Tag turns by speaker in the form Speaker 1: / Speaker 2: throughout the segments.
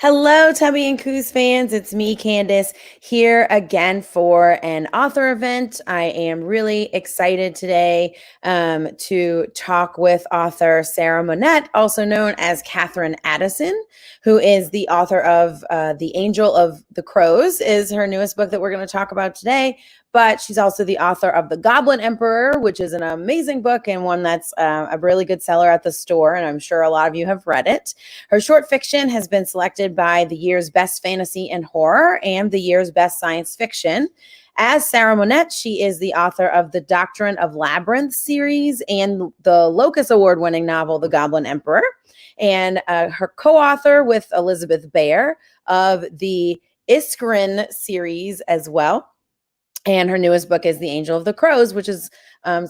Speaker 1: Hello, Tubby and Coos fans. It's me, Candace, here again for an author event. I am really excited today to talk with author Sarah Monette, also known as Katherine Addison, who is the author of The Angel of the Crows, is her newest book that we're going to talk about today. But she's also the author of The Goblin Emperor, which is an amazing book and one that's a really good seller at the store. And I'm sure a lot of you have read it. Her short fiction has been selected by the year's Best Fantasy and Horror and the year's Best Science Fiction. As Sarah Monette, she is the author of the Doctrine of Labyrinth series and the Locus Award-winning novel, The Goblin Emperor, and her co-author with Elizabeth Bear of the Iskrin series as well. And her newest book is The Angel of the Crows, which is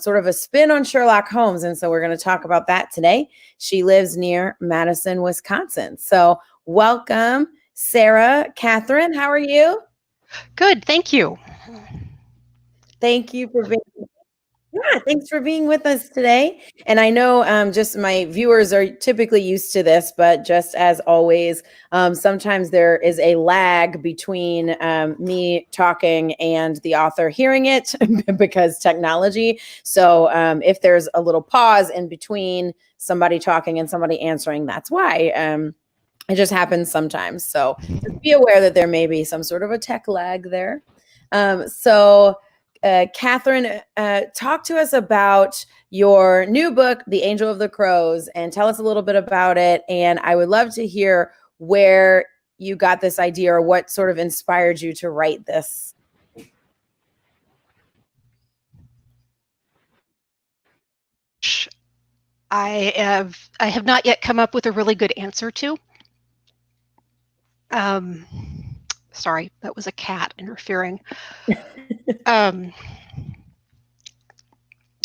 Speaker 1: sort of a spin on Sherlock Holmes. And so we're going to talk about that today. She lives near Madison, Wisconsin. So welcome, Sarah. Katherine, how are you?
Speaker 2: Good, thank you.
Speaker 1: Thank you for being thanks for being with us today. And I know just my viewers are typically used to this, but just as always, sometimes there is a lag between me talking and the author hearing it because technology. So if there's a little pause in between somebody talking and somebody answering, that's why. It just happens sometimes. So just be aware that there may be some sort of a tech lag there. Katherine, talk to us about your new book, The Angel of the Crows, and tell us a little bit about it. And I would love to hear where you got this idea or what sort of inspired you to write this.
Speaker 2: I have not yet come up with a really good answer to. Sorry, that was a cat interfering.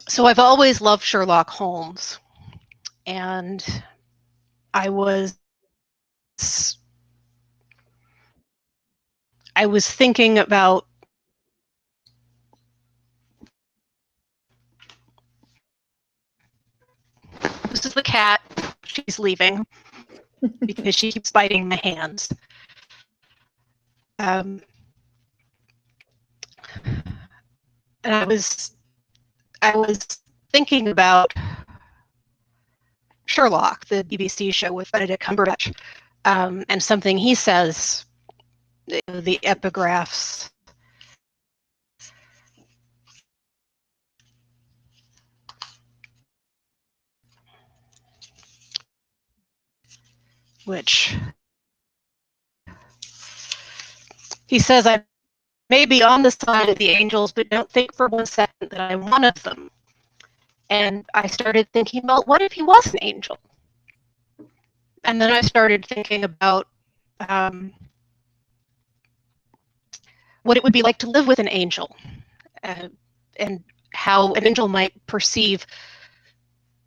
Speaker 2: So I've always loved Sherlock Holmes, and I was thinking about this is the cat. She's leaving because she keeps biting my hands. And I was thinking about Sherlock, the BBC show with Benedict Cumberbatch, and something he says, the epigraphs. Which he says, I may be on the side of the angels, but don't think for 1 second that I'm one of them. And I started thinking, well, what if he was an angel? And then I started thinking about what it would be like to live with an angel, and how an angel might perceive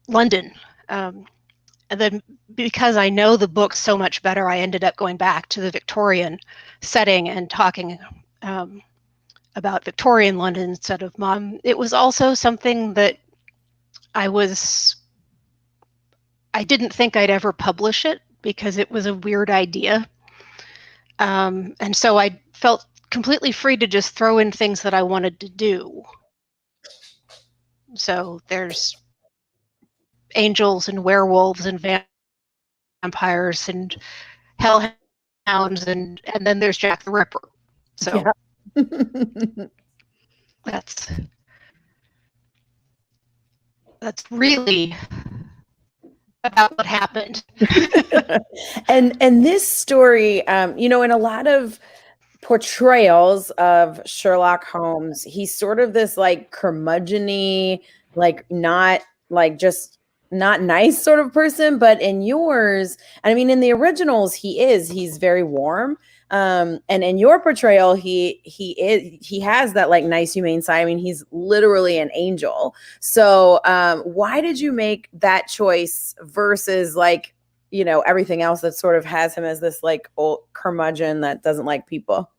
Speaker 2: London. And then because I know the book so much better, I ended up going back to the Victorian setting and talking about Victorian London instead of modern. It was also something that I didn't think I'd ever publish it because it was a weird idea. And so I felt completely free to just throw in things that I wanted to do. So there's angels and werewolves and vampires and hellhounds, and then there's Jack the Ripper. So yeah. that's really about what happened.
Speaker 1: and this story, in a lot of portrayals of Sherlock Holmes, he's sort of this like curmudgeon-y, like not like just not nice sort of person, but in yours, I mean, in the originals, he's very warm. And in your portrayal, he has that like nice humane side. I mean, he's literally an angel. So why did you make that choice versus like, everything else that sort of has him as this like old curmudgeon that doesn't like people?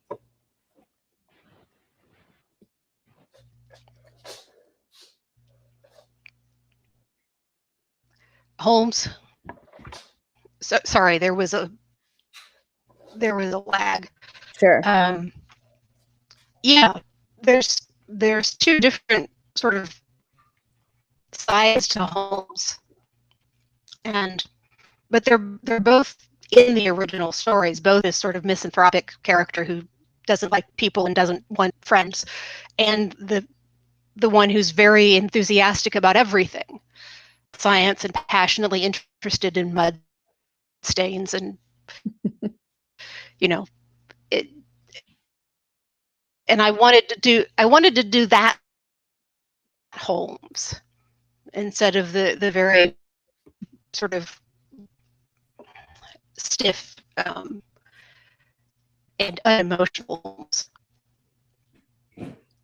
Speaker 2: Holmes. So, sorry, there was a there was a lag.
Speaker 1: Sure.
Speaker 2: Yeah, there's two different sort of sides to Holmes, but they're both in the original stories. Both this sort of misanthropic character who doesn't like people and doesn't want friends, and the one who's very enthusiastic about everything, science, and passionately interested in mud stains, and it. And I wanted to do that Holmes instead of the very sort of stiff and unemotional Holmes.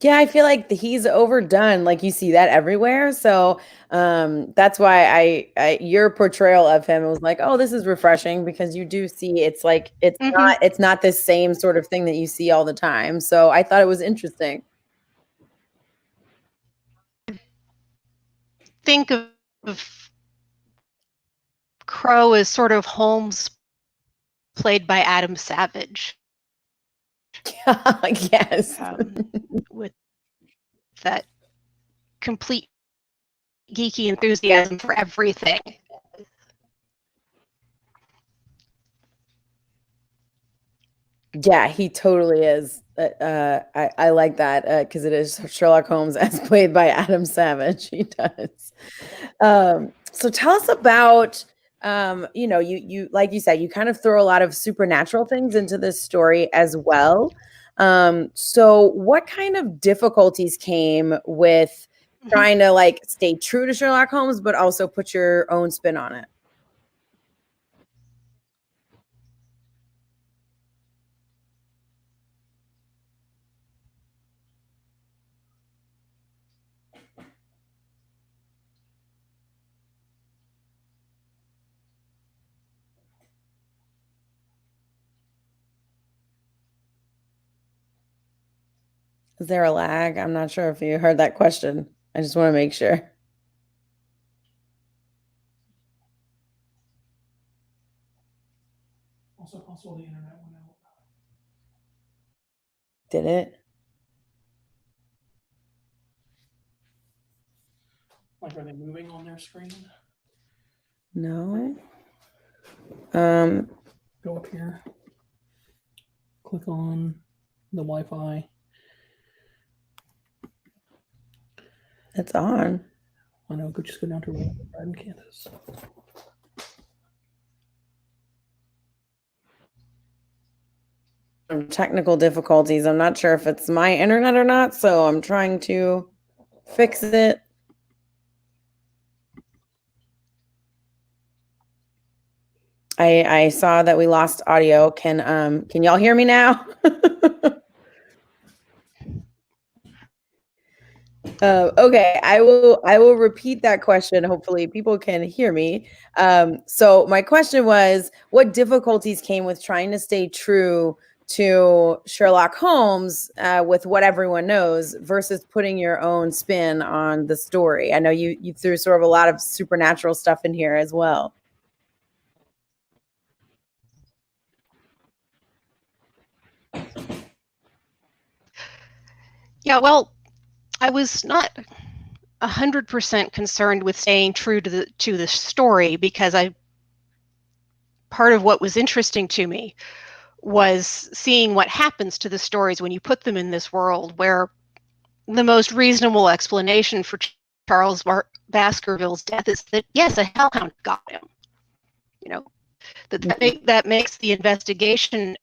Speaker 1: Yeah, I feel like he's overdone. Like you see that everywhere. So that's why your portrayal of him was like, oh, this is refreshing because you do see it's like it's not this same sort of thing that you see all the time. So I thought it was interesting.
Speaker 2: Think of Crow as sort of Holmes played by Adam Savage.
Speaker 1: Yes.
Speaker 2: With that complete geeky enthusiasm for everything.
Speaker 1: Yeah, he totally is. I like that because it is Sherlock Holmes as played by Adam Savage. He does. So tell us about, you like you said, you kind of throw a lot of supernatural things into this story as well. So what kind of difficulties came with trying to like stay true to Sherlock Holmes, but also put your own spin on it? Is there a lag? I'm not sure if you heard that question. I just want to make sure.
Speaker 3: Also possible the internet went out.
Speaker 1: Did it?
Speaker 3: Like, are they moving on their screen?
Speaker 1: No.
Speaker 3: Go up here. Click on the Wi-Fi.
Speaker 1: It's on.
Speaker 3: I know. Just go down to Brad and Candace.
Speaker 1: Technical difficulties. I'm not sure if it's my internet or not, so I'm trying to fix it. I saw that we lost audio. Can y'all hear me now? Okay, I will repeat that question. Hopefully people can hear me. So my question was, what difficulties came with trying to stay true to Sherlock Holmes with what everyone knows versus putting your own spin on the story? I know you threw sort of a lot of supernatural stuff in here as well.
Speaker 2: Yeah, well, I was not 100% concerned with staying true to the story because part of what was interesting to me was seeing what happens to the stories when you put them in this world, where the most reasonable explanation for Charles Baskerville's death is that, yes, a hellhound got him. That makes the investigation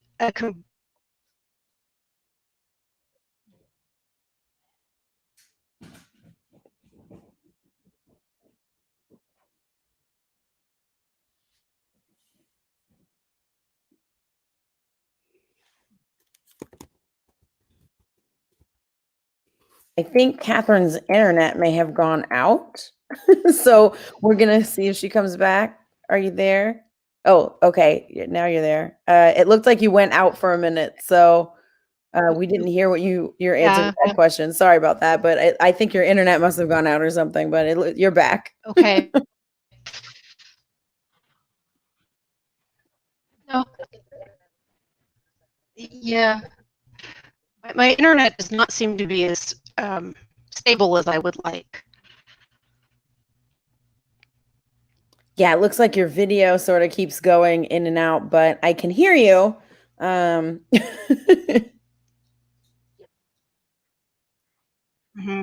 Speaker 1: I think Catherine's internet may have gone out. So we're going to see if she comes back. Are you there? Oh, okay. Now you're there. It looked like you went out for a minute. So we didn't hear what your answer to that question. Sorry about that. But I think your internet must have gone out or something. But you're back.
Speaker 2: Okay. No. Yeah, my internet does not seem to be as stable as I would like.
Speaker 1: Yeah, it looks like your video sort of keeps going in and out, but I can hear you. Um,
Speaker 2: Mm-hmm.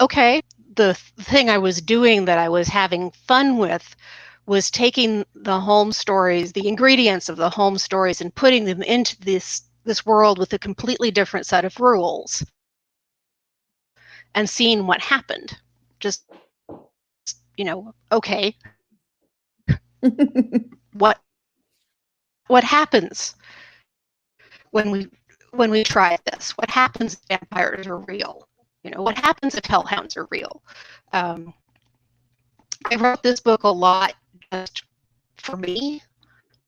Speaker 2: Okay, the thing I was doing that I was having fun with was taking the Holmes stories, the ingredients of the Holmes stories, and putting them into this world with a completely different set of rules and seeing what happened. Just, okay, what happens when we try this? What happens if vampires are real? What happens if hellhounds are real? I wrote this book a lot just for me.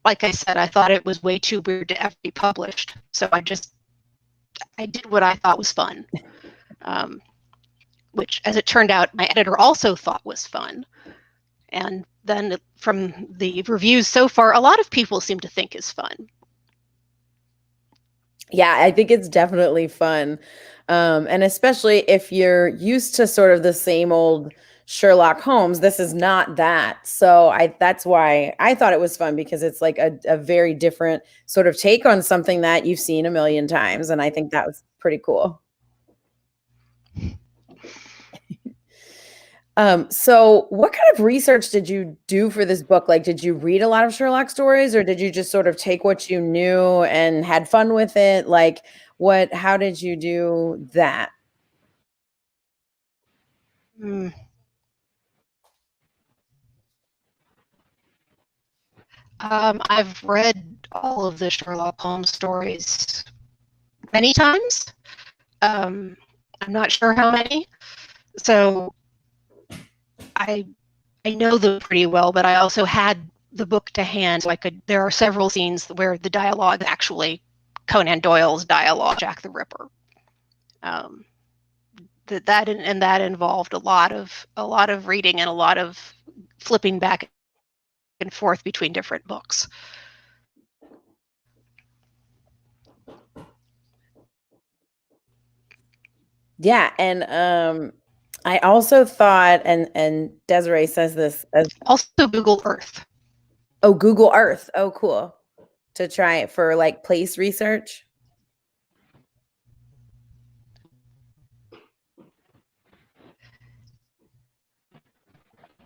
Speaker 2: Like I said, I thought it was way too weird to ever be published, so I did what I thought was fun, which, as it turned out, my editor also thought was fun. And then from the reviews so far, a lot of people seem to think is fun.
Speaker 1: Yeah, I think it's definitely fun. And especially if you're used to sort of the same old Sherlock Holmes, this is not that. So that's why I thought it was fun, because it's like a very different sort of take on something that you've seen a million times. And I think that was pretty cool. So what kind of research did you do for this book? Like, did you read a lot of Sherlock stories, or did you just sort of take what you knew and had fun with it? Like, how did you do that?
Speaker 2: Mm. I've read all of the Sherlock Holmes stories many times. I'm not sure how many. So I know them pretty well, but I also had the book to hand, so there are several scenes where the dialogue actually Conan Doyle's dialogue, Jack the Ripper. That involved a lot of reading and a lot of flipping back and forth between different books.
Speaker 1: Yeah, and I also thought, and Desiree says this as
Speaker 2: Also Google Earth.
Speaker 1: oh, Google Earth. Oh, cool. To try it for like place research.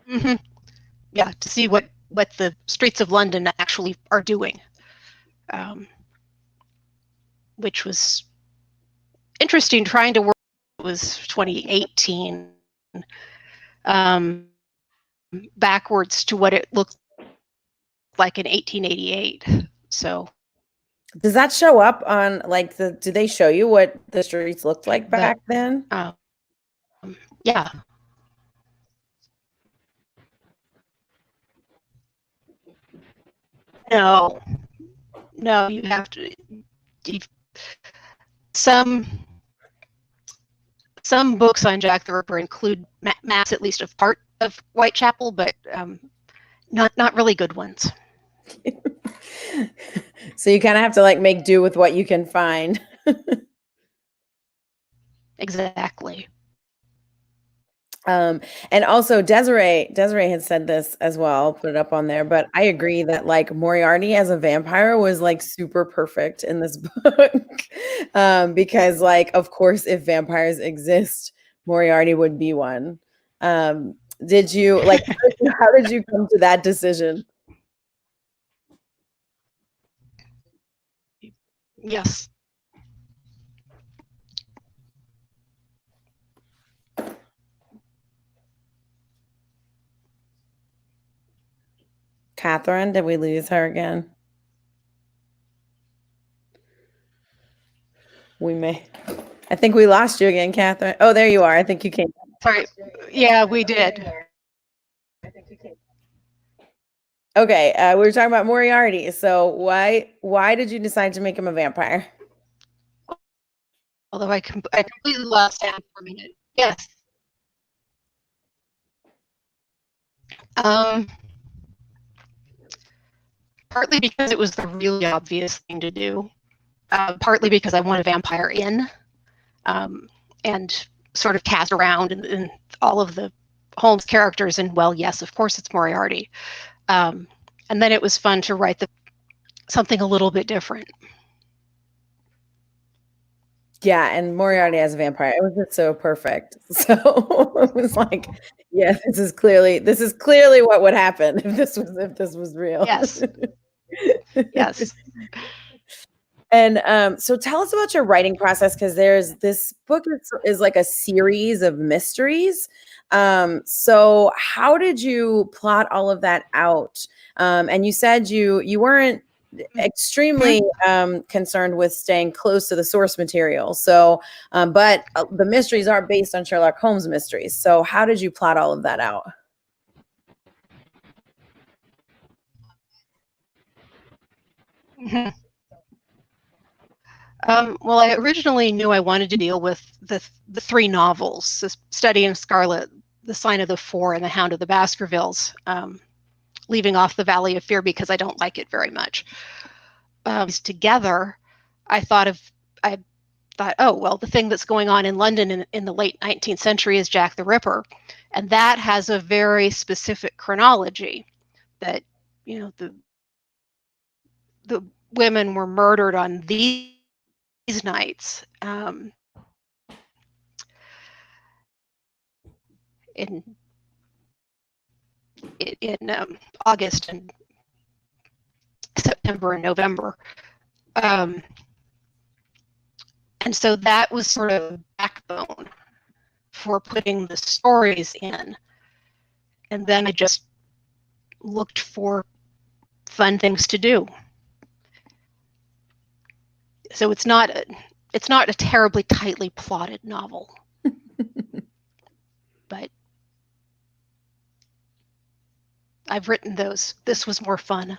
Speaker 2: Mm-hmm. Yeah, to see what the streets of London actually are doing, which was interesting. Trying to work, it was 2018, backwards to what it looked like in 1888. So
Speaker 1: Does that show up on like do they show you what the streets looked like back then?
Speaker 2: Yeah. No, you have to. Some books on Jack the Ripper include maps, at least of part of Whitechapel, but not really good ones.
Speaker 1: So you kind of have to like make do with what you can find.
Speaker 2: Exactly.
Speaker 1: And also Desiree had said this as well. I'll put it up on there, but I agree that like Moriarty as a vampire was like super perfect in this book. Because like, of course, if vampires exist, Moriarty would be one. Did you like, how did you come to that decision?
Speaker 2: Yes.
Speaker 1: Catherine, did we lose her again? We may. I think we lost you again, Catherine. Oh, there you are. I think you came.
Speaker 2: Sorry. Yeah, we did.
Speaker 1: Okay, we were talking about Moriarty. So why did you decide to make him a vampire?
Speaker 2: Although I completely lost him for a minute. Yes. Um, partly because it was the really obvious thing to do, partly because I want a vampire in, and sort of cast around in all of the Holmes characters, and well, yes, of course it's Moriarty. And then it was fun to write something a little bit different.
Speaker 1: Yeah, and Moriarty as a vampire, it was just so perfect. So it was like, yeah, this is clearly what would happen if this was real.
Speaker 2: Yes. Yes.
Speaker 1: And so tell us about your writing process, because there's this book is like a series of mysteries. So how did you plot all of that out? And you said you weren't extremely concerned with staying close to the source material. So, but the mysteries are based on Sherlock Holmes mysteries. So how did you plot all of that out?
Speaker 2: Mhm. Well, I originally knew I wanted to deal with the three novels, Study in Scarlet, The Sign of the Four, and The Hound of the Baskervilles, leaving off The Valley of Fear because I don't like it very much. Together, I thought, oh, well, the thing that's going on in London in the late 19th century is Jack the Ripper. And that has a very specific chronology that, the women were murdered on these nights. In August and September and November. And so that was sort of backbone for putting the stories in. And then I just looked for fun things to do. So it's not a terribly tightly plotted novel. But I've written those. This was more fun.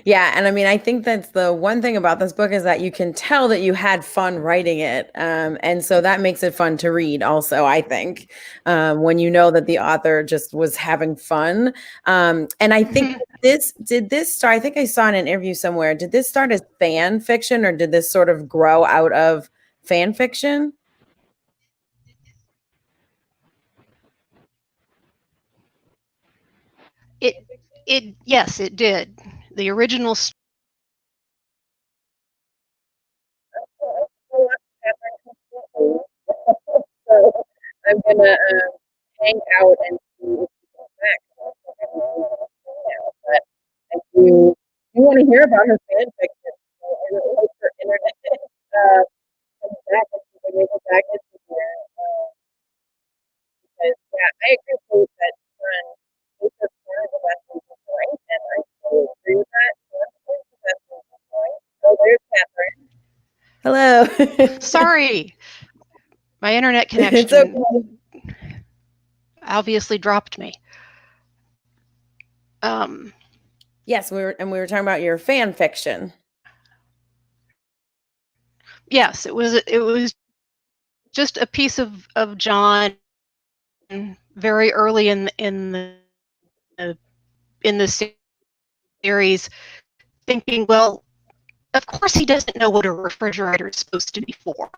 Speaker 1: Yeah, and I mean, I think that's the one thing about this book, is that you can tell that you had fun writing it, and so that makes it fun to read. Also, I think when you know that the author just was having fun, and I think this start. I think I saw in an interview somewhere. Did this start as fan fiction, or did this sort of grow out of fan fiction?
Speaker 2: Yes, it did. The original
Speaker 1: So I'm gonna hang out and see if she comes back. But if you want to hear about her fan fiction and like her internet comes back and she can make it back into here, because yeah, I agree with you that it's just one of the best things to write, and I totally agree with that. One of the best things to write. Oh, there's Catherine. Hello.
Speaker 2: Sorry, my internet
Speaker 1: It's
Speaker 2: connection
Speaker 1: okay.
Speaker 2: obviously dropped me.
Speaker 1: Yes, we were talking about your fan fiction.
Speaker 2: Yes, it was just a piece of John very early in the series, thinking, well, of course he doesn't know what a refrigerator is supposed to be for.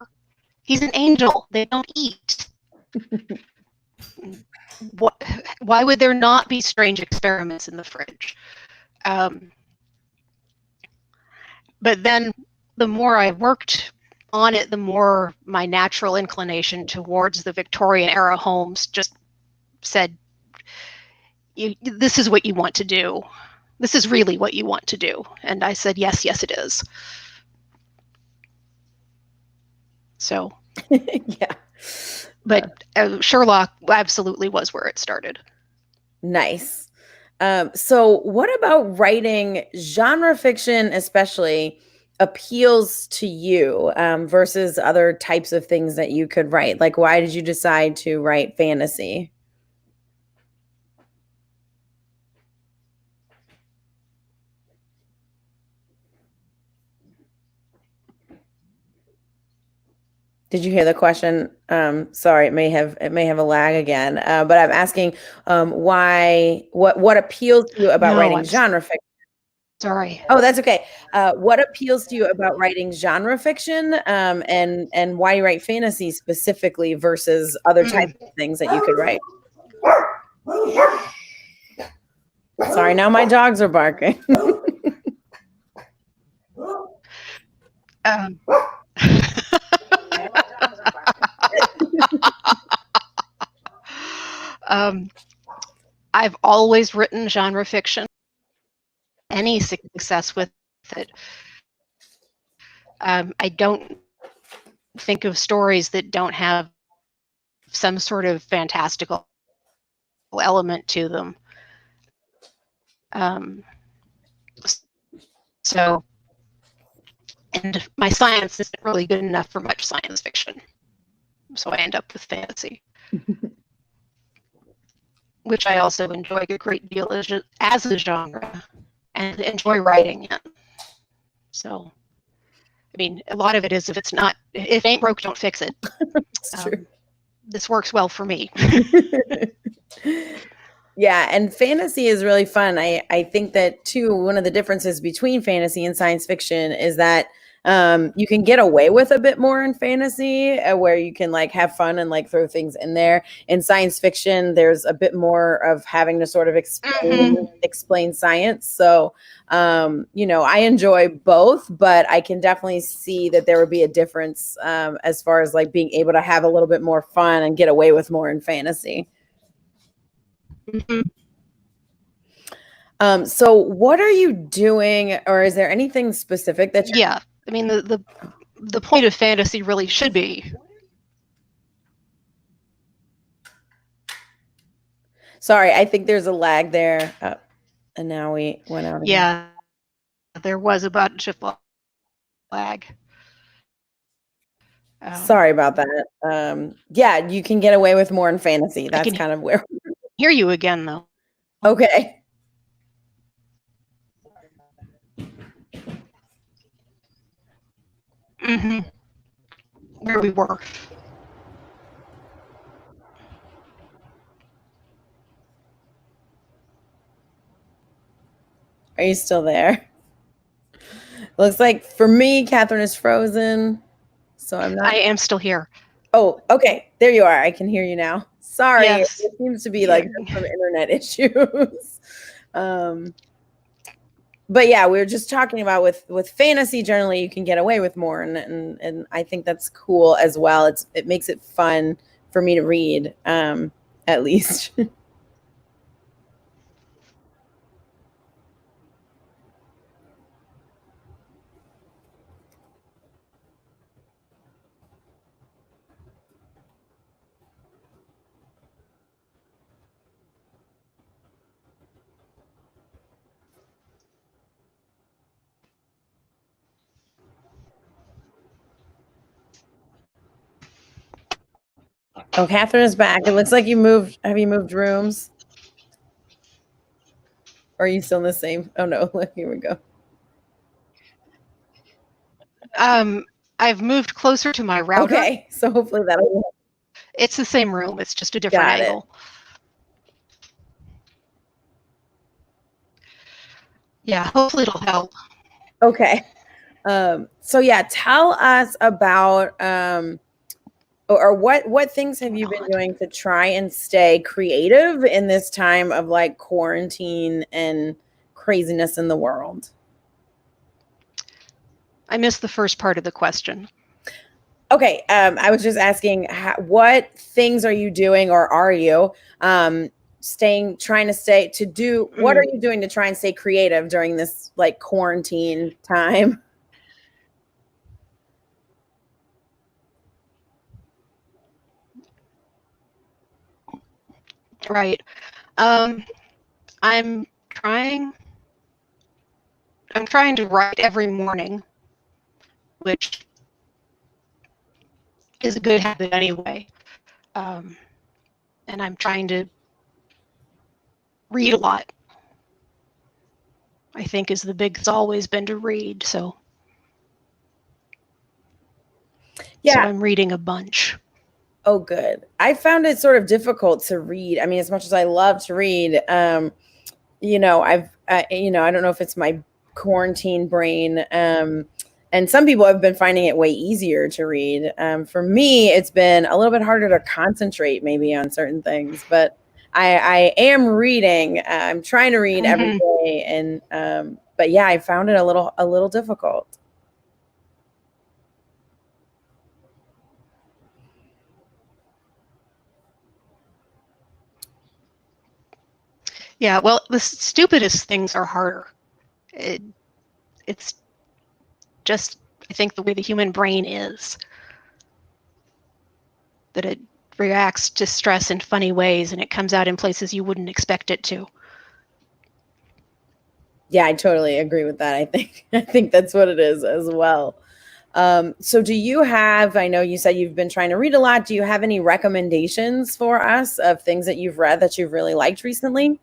Speaker 2: He's an angel. They don't eat. Why would there not be strange experiments in the fridge? But then the more I worked on it, the more my natural inclination towards the Victorian era Holmes just said, this is what you want to do. This is really what you want to do. And I said, yes, it is. So,
Speaker 1: yeah.
Speaker 2: But Sherlock absolutely was where it started.
Speaker 1: Nice. So what about writing genre fiction, especially, appeals to you versus other types of things that you could write? Like, why did you decide to write fantasy? Did you hear the question? Sorry, it may have a lag again, but I'm asking what appeals to you about
Speaker 2: No,
Speaker 1: writing
Speaker 2: I'm
Speaker 1: genre fiction?
Speaker 2: sorry.
Speaker 1: Oh, that's okay. What appeals to you about writing genre fiction, and why you write fantasy specifically versus other types of things that you could write? Sorry, now my dogs are barking.
Speaker 2: Um, I've always written genre fiction. Any success with it. I don't think of stories that don't have some sort of fantastical element to them. So, and my science isn't really good enough for much science fiction. So I end up with fantasy, which I also enjoy a great deal as a genre and enjoy writing it. So, I mean, a lot of it is if it ain't broke, don't fix it.
Speaker 1: That's true.
Speaker 2: This works well for me.
Speaker 1: Yeah, and fantasy is really fun. I think that too, one of the differences between fantasy and science fiction is that you can get away with a bit more in fantasy, where you can like have fun and like throw things in there. In science fiction, there's a bit more of having to sort of explain science. So, I enjoy both, but I can definitely see that there would be a difference as far as like being able to have a little bit more fun and get away with more in fantasy. So what are you doing, or is there anything specific that you're...
Speaker 2: Yeah, I mean, the point of fantasy really should be...
Speaker 1: Sorry, I think there's a lag there. And now we went out again.
Speaker 2: Yeah, there was a bunch of lag.
Speaker 1: Sorry about that. Yeah, you can get away with more in fantasy. That's kind of where...
Speaker 2: Hear you again, though.
Speaker 1: Okay.
Speaker 2: Where we were.
Speaker 1: Are you still there? Looks like for me, Catherine is frozen, so I'm not...
Speaker 2: I am still here.
Speaker 1: Oh, okay. There you are. I can hear you now. Sorry.
Speaker 2: Yes.
Speaker 1: It seems to be like some internet issues. But yeah, we were just talking about with fantasy, generally you can get away with more, and I think that's cool as well. It makes it fun for me to read, at least. Oh, Catherine is back. It looks like you moved. Have you moved rooms? Or are you still in the same? Oh no, here we go.
Speaker 2: I've moved closer to my router.
Speaker 1: Okay, so hopefully that'll...
Speaker 2: It's the same room. It's just a different angle. Yeah, hopefully it'll help.
Speaker 1: Okay. So yeah, tell us about or what things have you been doing to try and stay creative in this time of like quarantine and craziness in the world? I
Speaker 2: missed the first part of the question.
Speaker 1: Okay, I was just asking, what things are you doing, or are you what are you doing to try and stay creative during this like quarantine time?
Speaker 2: Right. I'm trying to write every morning, which is a good habit anyway. And I'm trying to read a lot. I think it's always been to read. So
Speaker 1: Yeah.
Speaker 2: So I'm reading a bunch.
Speaker 1: Oh, good. I found it sort of difficult to read. I mean, as much as I love to read, you know, I don't know if it's my quarantine brain. And some people have been finding it way easier to read. For me, it's been a little bit harder to concentrate maybe on certain things, but I am reading. I'm trying to read every day. And, but yeah, I found it a little difficult.
Speaker 2: Yeah, well, the stupidest things are harder. It's just, I think, the way the human brain is, that it reacts to stress in funny ways and it comes out in places you wouldn't expect it to.
Speaker 1: Yeah, I totally agree with that. I think that's what it is as well. So do you have, I know you said you've been trying to read a lot. Do you have any recommendations for us of things that you've read that you've really liked recently?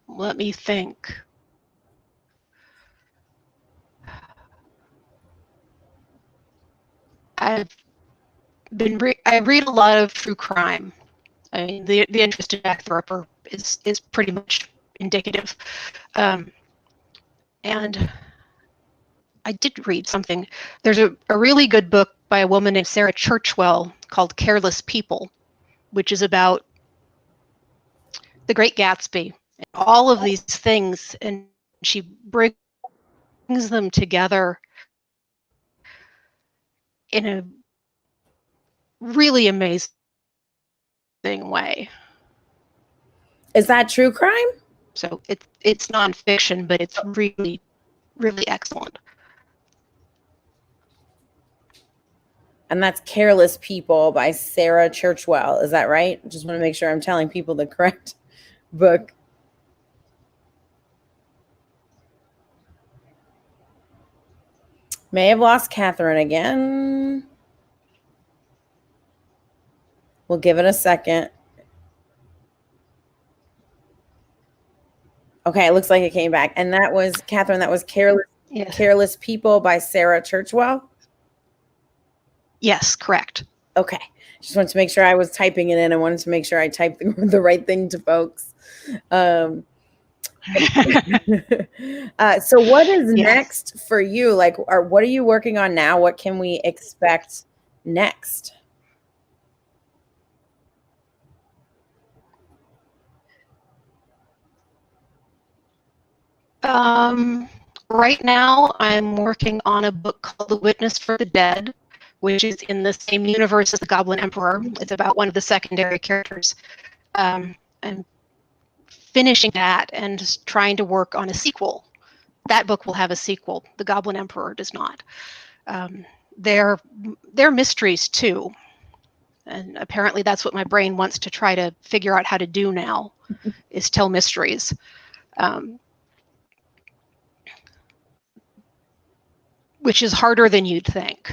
Speaker 2: Let me think. I read a lot of true crime. I mean, the interest in Jack the Ripper is pretty much indicative. And I did read something. There's a really good book by a woman named Sarah Churchwell called Careless People, which is about the Great Gatsby and all of these things, and she brings them together in a really amazing way.
Speaker 1: Is that true crime?
Speaker 2: So it's nonfiction, but it's really, really excellent.
Speaker 1: And that's Careless People by Sarah Churchwell. Is that right? Just want to make sure I'm telling people the correct book. May have lost Catherine again. We'll give it a second. Okay, it looks like it came back. And that was, Catherine, that was Careless People by Sarah Churchwell?
Speaker 2: Yes, correct.
Speaker 1: Okay. Just wanted to make sure I was typing it in. I wanted to make sure I typed the right thing to folks. So what is next for you? Like, what are you working on now? What can we expect next?
Speaker 2: Right now, I'm working on a book called The Witness for the Dead, which is in the same universe as the Goblin Emperor. It's about one of the secondary characters. I'm finishing that and trying to work on a sequel. That book will have a sequel. The Goblin Emperor does not. They're mysteries too, and apparently that's what my brain wants to try to figure out how to do now, is tell mysteries. Which is harder than you'd think.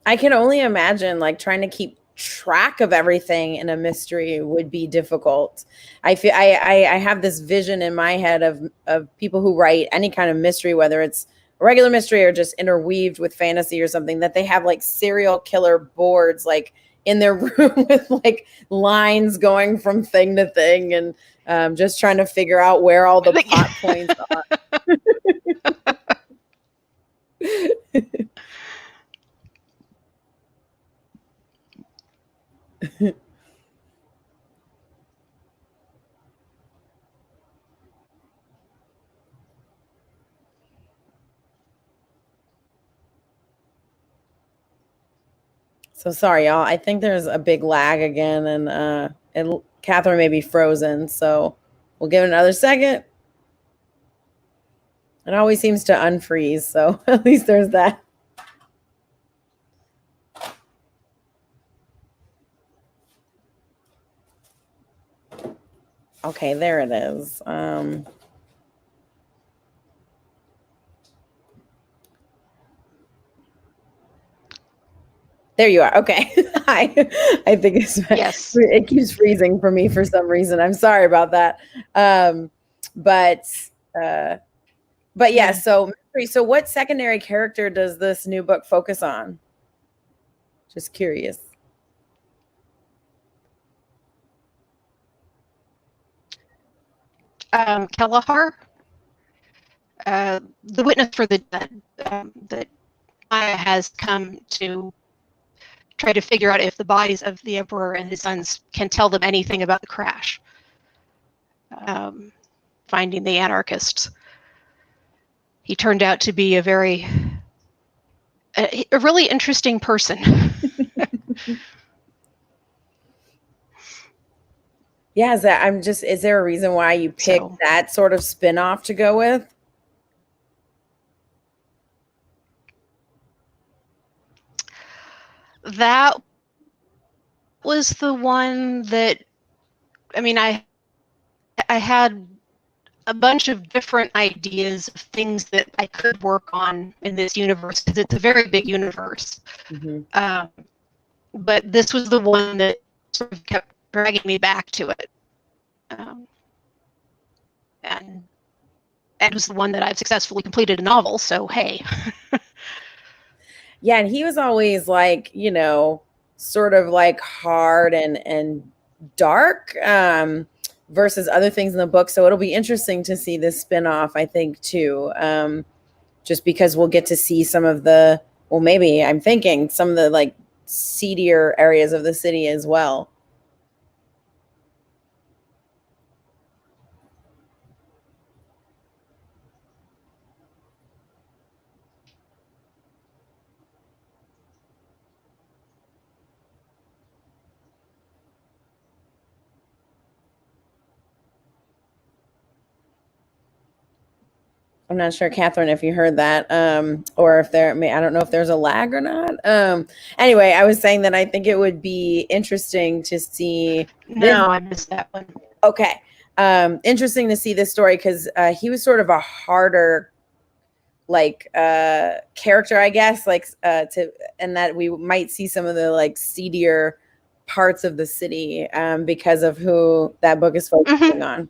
Speaker 1: I can only imagine, like, trying to keep track of everything in a mystery would be difficult. I feel I have this vision in my head of people who write any kind of mystery, whether it's a regular mystery or just interweaved with fantasy or something, that they have like serial killer boards like in their room with like lines going from thing to thing, and just trying to figure out where all the plot points are. So sorry, y'all. I think there's a big lag again, and Catherine may be frozen. So we'll give it another second. It always seems to unfreeze, so at least there's that. Okay, there it is. There you are. Okay. I think
Speaker 2: Yes.
Speaker 1: it keeps freezing for me for some reason. I'm sorry about that. But yeah, so what secondary character does this new book focus on? Just curious.
Speaker 2: Kelleher, the witness for the dead, that Maya has come to try to figure out if the bodies of the emperor and his sons can tell them anything about the crash. Finding the anarchists. He turned out to be a really interesting person.
Speaker 1: Yeah, is there a reason why you picked that sort of spin-off to go with?
Speaker 2: That was the one that, I mean, I had a bunch of different ideas of things that I could work on in this universe, because it's a very big universe. Mm-hmm. But this was the one that sort of kept dragging me back to it. And it was the one that I've successfully completed a novel, so hey.
Speaker 1: Yeah, and he was always like, you know, sort of like hard and dark versus other things in the book. So it'll be interesting to see this spinoff, I think, too. Just because we'll get to see some of the, well, maybe I'm thinking some of the like seedier areas of the city as well. I'm not sure, Catherine, if you heard that, or if I don't know if there's a lag or not. Anyway, I was saying that I think it would be interesting to see.
Speaker 2: No, I missed that one.
Speaker 1: Okay. Interesting to see this story because he was sort of a harder, like, character, I guess, and that we might see some of the like seedier parts of the city because of who that book is focusing on.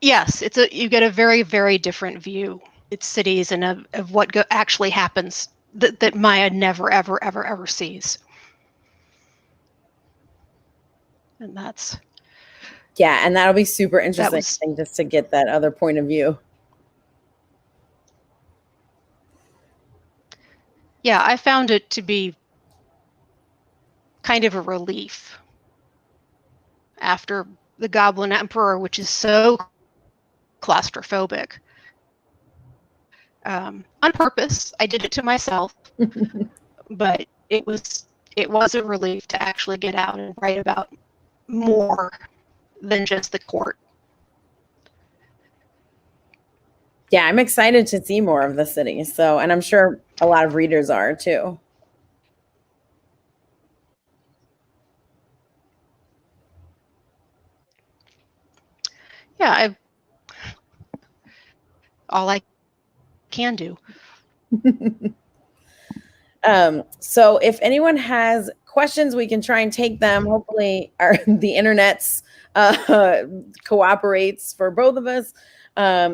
Speaker 2: Yes, you get a very, very different view. It's cities and of what actually happens that Maya never, ever, ever, ever sees. And that's...
Speaker 1: Yeah, and that'll be super interesting just to get that other point of view.
Speaker 2: Yeah, I found it to be kind of a relief after the Goblin Emperor, which is so claustrophobic. On purpose, I did it to myself, but it was a relief to actually get out and write about more than just the court.
Speaker 1: Yeah, I'm excited to see more of the city. So, and I'm sure a lot of readers are too.
Speaker 2: Yeah, all I can do.
Speaker 1: So if anyone has questions, we can try and take them. Hopefully the internet's cooperates for both of us.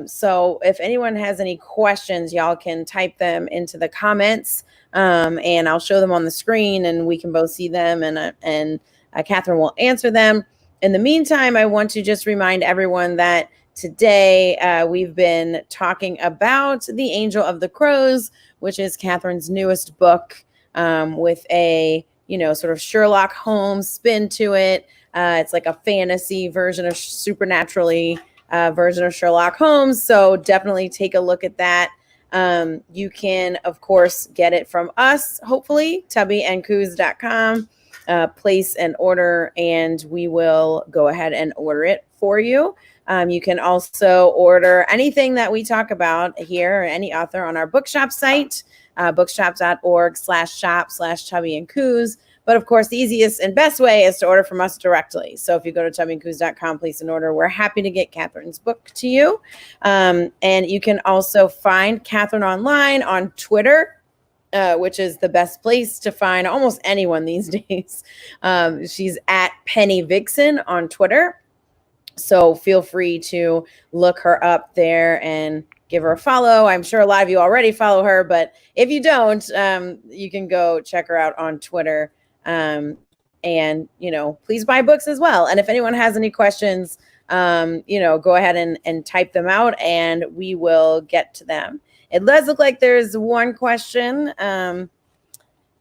Speaker 1: So if anyone has any questions, y'all can type them into the comments and I'll show them on the screen and we can both see them and Catherine will answer them. In the meantime, I want to just remind everyone that today we've been talking about The Angel of the Crows, which is Catherine's newest book with a, sort of Sherlock Holmes spin to it. It's like a fantasy version of supernaturally version of Sherlock Holmes. So definitely take a look at that. You can, of course, get it from us, hopefully, tubbyandcoos.com. Place an order and we will go ahead and order it for you. You can also order anything that we talk about here or any author on our bookshop site, bookshop.org/shop/tubbyandcoos. But of course, the easiest and best way is to order from us directly. So if you go to tubbyandcoos.com, place an order. We're happy to get Katherine's book to you. And you can also find Katherine online on Twitter, which is the best place to find almost anyone these days. She's at Penny Vixen on Twitter. So feel free to look her up there and give her a follow. I'm sure a lot of you already follow her, but if you don't, you can go check her out on Twitter. And, please buy books as well. And if anyone has any questions, go ahead and type them out and we will get to them. It does look like there's one question.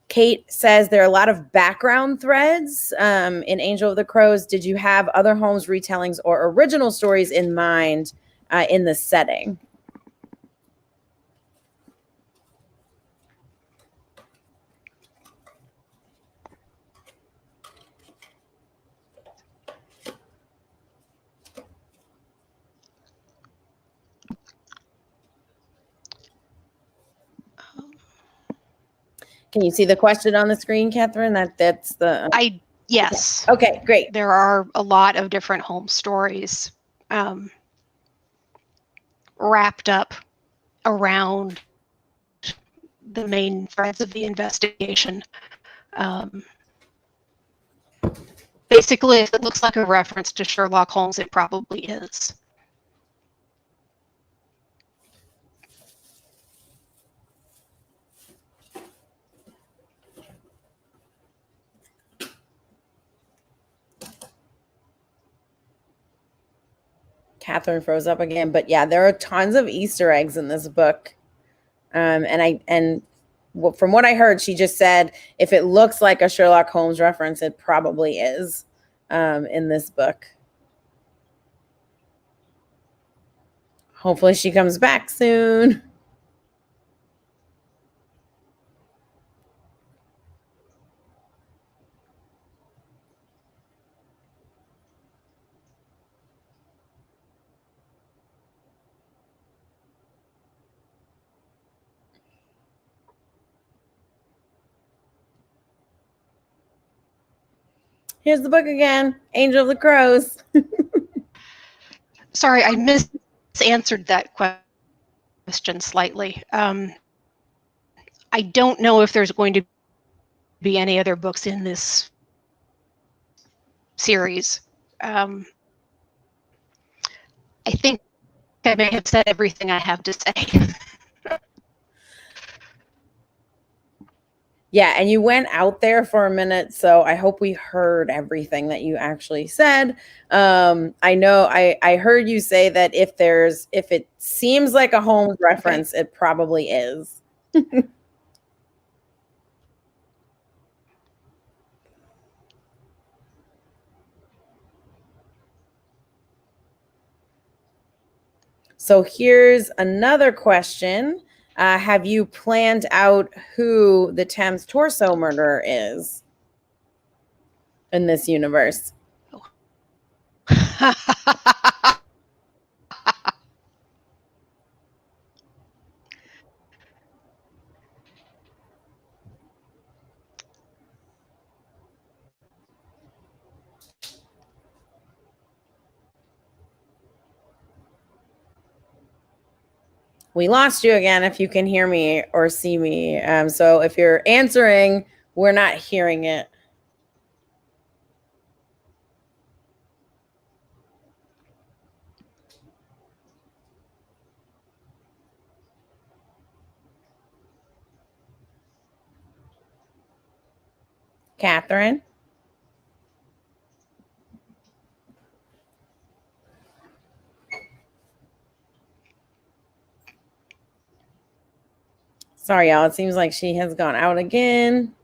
Speaker 1: Kate says there are a lot of background threads in Angel of the Crows. Did you have other Holmes retellings or original stories in mind in the setting? Can you see the question on the screen, Katherine? That's the.
Speaker 2: Yes.
Speaker 1: Okay, great.
Speaker 2: There are a lot of different Holmes stories wrapped up around the main threads of the investigation. Basically, if it looks like a reference to Sherlock Holmes, it probably is.
Speaker 1: Katherine froze up again, but yeah, there are tons of Easter eggs in this book. From what I heard, she just said, if it looks like a Sherlock Holmes reference, it probably is in this book. Hopefully she comes back soon. Here's the book again, Angel of the Crows.
Speaker 2: Sorry, I misanswered that question slightly. I don't know if there's going to be any other books in this series. I think I may have said everything I have to say.
Speaker 1: Yeah, and you went out there for a minute, so I hope we heard everything that you actually said. I know I heard you say that if it seems like a Holmes reference, it probably is. So here's another question. Have you planned out who the Thames Torso Murderer is in this universe? We lost you again if you can hear me or see me. So if you're answering, we're not hearing it. Katherine? Sorry, y'all. It seems like she has gone out again.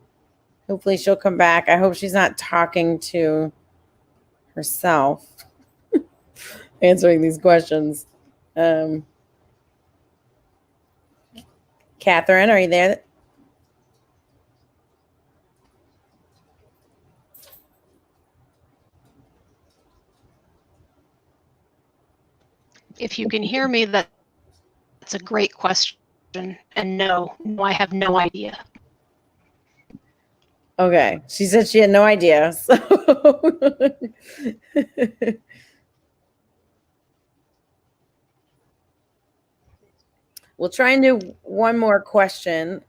Speaker 1: Hopefully she'll come back. I hope she's not talking to herself, answering these questions. Katherine, are you there?
Speaker 2: If you can hear me, that's a great question. And no, I have no idea.
Speaker 1: Okay. She said she had no idea. So we'll try and do one more question.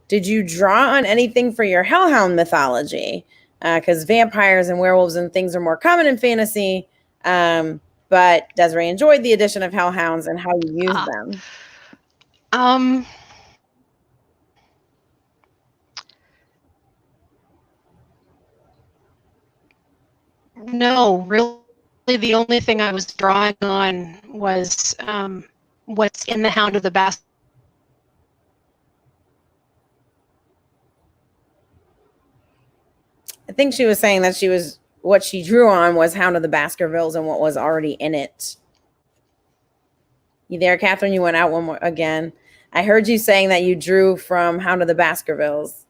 Speaker 1: Did you draw on anything for your Hellhound mythology? Because vampires and werewolves and things are more common in fantasy. But Desiree enjoyed the addition of Hellhounds and how you use them.
Speaker 2: No, really, the only thing I was drawing on was what's in the Hound of the Baskervilles.
Speaker 1: I think she was saying that what she drew on was Hound of the Baskervilles and what was already in it. You there, Catherine? You went out one more again. I heard you saying that you drew from Hound of the Baskervilles.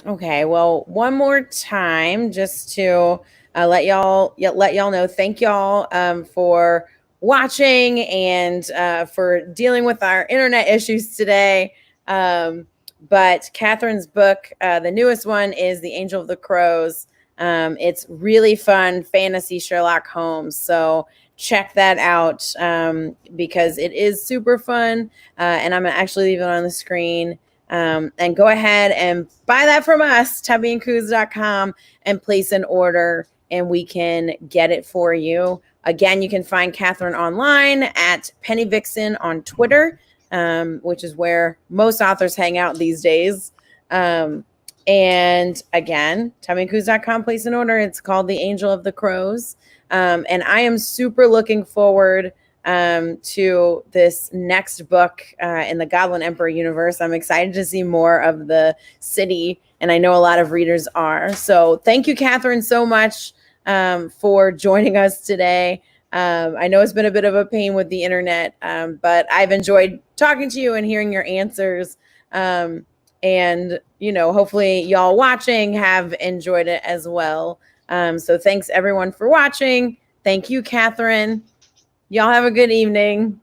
Speaker 1: Okay, well, one more time, just to let y'all know. Thank y'all for watching and for dealing with our internet issues today. But Catherine's book, the newest one, is The Angel of the Crows. It's really fun fantasy Sherlock Holmes. So check that out because it is super fun. And I'm gonna actually leave it on the screen. And go ahead and buy that from us, tubbyandcoos.com, and place an order and we can get it for you. Again, you can find Katherine online at Penny Vixen on Twitter, which is where most authors hang out these days. And again, tubbyandcoos.com, place an order. It's called The Angel of the Crows. And I am super looking forward to this next book in the Goblin Emperor universe. I'm excited to see more of the city, and I know a lot of readers are. So thank you, Katherine, so much for joining us today. I know it's been a bit of a pain with the internet, but I've enjoyed talking to you and hearing your answers. And, you know, hopefully y'all watching have enjoyed it as well. So thanks everyone for watching. Thank you, Katherine. Y'all have a good evening.